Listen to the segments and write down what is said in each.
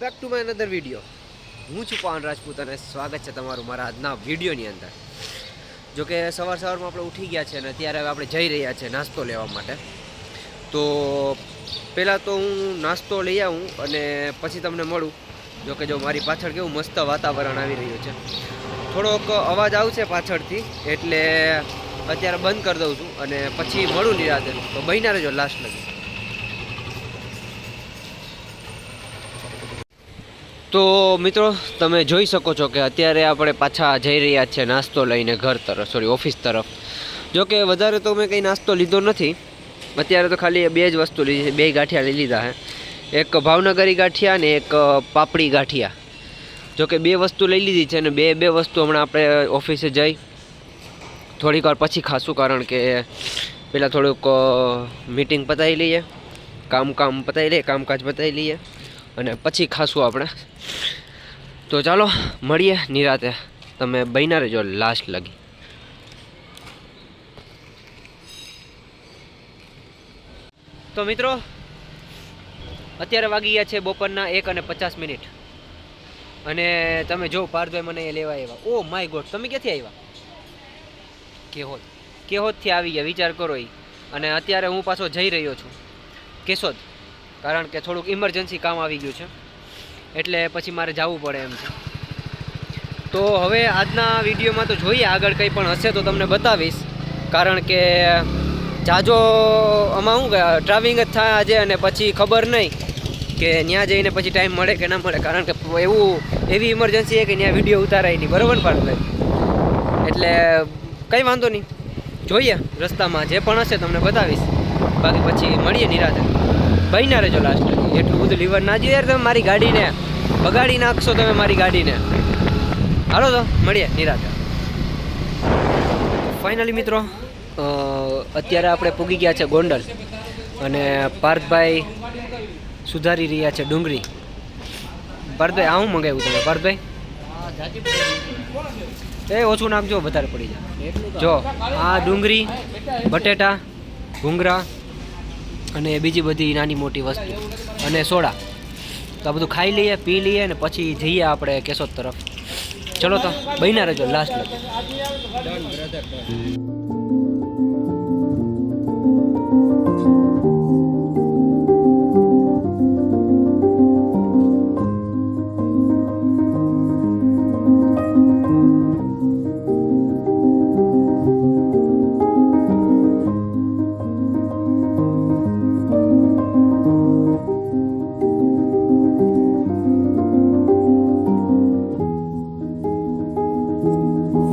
Back to my another video. હું છું પવન રાજપૂત અને સ્વાગત છે તમારું મારા આજના વિડીયોની અંદર. જો કે સવારમાં આપણે ઉઠી ગયા છે અને અત્યારે હવે આપણે જઈ રહ્યા છીએ નાસ્તો લેવા માટે. તો પહેલાં તો હું નાસ્તો લઈ આવું અને પછી તમને મળું. જો કે જો મારી પાછળ કેવું મસ્ત વાતાવરણ આવી રહ્યું છે. થોડોક અવાજ આવશે પાછળથી એટલે અત્યારે બંધ કરી દઉં છું અને પછી મળું નિરાતે. તો બન્યા રહેજો લાસ્ટ લગી. તો મિત્રો તમે જોઈ શકો છો કે અત્યારે આપણે પાછા જઈ રહ્યા છીએ નાસ્તો લઈને ઘર તરફ, ઓફિસ તરફ. જો કે વધારે તો મેં કંઈ નાસ્તો લીધો નથી. અત્યારે તો ખાલી બે જ વસ્તુ લીધી છે, બે ગાંઠિયા લઈ લીધા છે. એક ભાવનગરી ગાંઠિયા ને એક પાપડી ગાંઠિયા. જો કે બે વસ્તુ લઈ લીધી છે અને બે વસ્તુ હમણાં આપણે ઓફિસે જઈ થોડીક વાર પછી ખાશું, કારણ કે પહેલાં થોડુંક મીટિંગ પતાવી લઈએ, કામકાજ પતાવી લઈએ અને પછી ખાશું આપણે. તો ચાલો મળીએ નિરાતે, તમે બન્યા રહેજો લાસ્ટ લગી. તો મિત્રો અત્યારે વાગી ગયા છે બપોરના 1:50 અને તમે જો પાર્થભાઈ મને લેવા આવ્યા. ઓ માય ગોડ, તમે ક્યાંથી આવ્યા? કેહોદથી આવી ગયા, વિચાર કરો એ. અને અત્યારે હું પાછો જઈ રહ્યો છું કેશોદ, કારણ કે થોડુંક ઇમરજન્સી કામ આવી ગયું છે એટલે પછી મારે જવું પડે એમ છે. તો હવે આજના વિડીયોમાં તો જોઈએ, આગળ કંઈ પણ હશે તો તમને બતાવીશ, કારણ કે જાજો આમાં શું ટ્રાવેલિંગ જ થાય આજે અને પછી ખબર નહીં કે ત્યાં જઈને પછી ટાઈમ મળે કે ના મળે, કારણ કે એવી ઇમરજન્સી છે કે ત્યાં વિડીયો ઉતારાય નહીં, બરાબર ને પાર્થભાઈ? એટલે કંઈ વાંધો નહીં, જોઈએ રસ્તામાં જે પણ હશે તમને બતાવીશ. બાકી પછી મળીએ નિરાતે, બન્યા રહેજો લાસ્ટ. એટલું બધું લીવર ના જોઈએ યાર, તમે મારી ગાડીને બગાડી નાખશો તમે મારી ગાડીને. હાલો તો મળીએ નિરાતે. ફાઇનલી મિત્રો અત્યારે આપણે પૂગી ગયા છે ગોંડલ અને પાર્થભાઈ સુધારી રહ્યા છે ડુંગળી. પાર્થભાઈ આ હું મંગાવ્યું તમે પાર્થભાઈ? એ ઓછું નાખજો, વધારે પડી જાય. જો આ ડુંગળી, બટેટા, ભૂંગળા અને બીજી બધી નાની મોટી વસ્તુ અને સોડા. તો આ બધું ખાઈ લઈએ, પી લઈએ અને પછી જઈએ આપણે કેશોદ તરફ. ચલો તો બન્યા રહેજો લાસ્ટ લગી.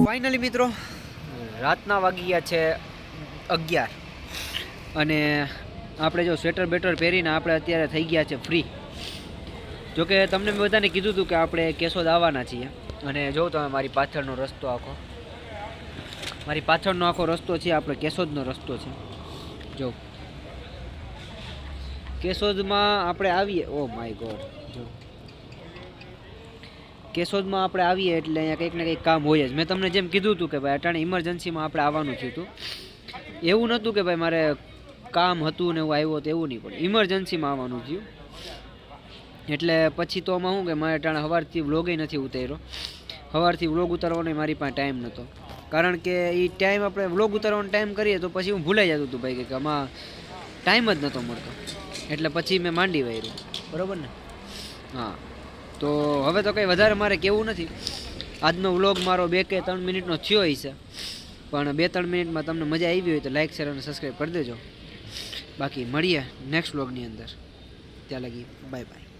ફાઇનલી મિત્રો રાતના વાગી ગયા છે 11 અને આપણે જો સ્વેટર બેટર પહેરીને આપણે અત્યારે થઈ ગયા છે ફ્રી. જોકે તમને મેં બધાને કીધું હતું કે આપણે કેશોદ આવવાના છીએ અને જો તમે મારી પાછળનો રસ્તો આખો રસ્તો છે આપણે કેશોદનો રસ્તો છે. જો કેશોદમાં આપણે આવીએ, ઓ માય ગોડ, જો કેશોદમાં આપણે આવીએ એટલે અહીંયા કંઈક ને કંઈક કામ હોય જ. મેં તમને જેમ કીધું હતું કે ભાઈ અટાણે ઇમરજન્સીમાં આપણે આવવાનું થયું હતું. એવું નહોતું કે ભાઈ મારે કામ હતું ને એવું આવ્યો તો, એવું નહીં, પણ ઇમરજન્સીમાં આવવાનું થયું. એટલે પછી તો આમાં શું કે મારે અટાણે સવારથી વ્લોગે નથી ઉતાર્યો. સવારથી વ્લોગ ઉતારવાનો મારી પાસે ટાઈમ નહોતો, કારણ કે એ ટાઈમ આપણે વ્લોગ ઉતારવાનો ટાઈમ કરીએ તો પછી હું ભૂલાઈ જતું હતું ભાઈ કે આમાં ટાઈમ જ નહોતો મળતો. એટલે પછી મેં માંડી વાર્યું, બરાબર ને? હા, તો હવે તો કંઈ વધારે મારે કહેવું નથી. આજનો વ્લોગ મારો 2 કે 3 મિનિટનો થયો હશે, પણ 2-3 મિનિટમાં તમને મજા આવી હોય તો લાઇક, શેર અને સબસ્ક્રાઈબ કરી દેજો. બાકી મળીએ નેક્સ્ટ વ્લોગની અંદર. ત્યાં લગી બાય બાય.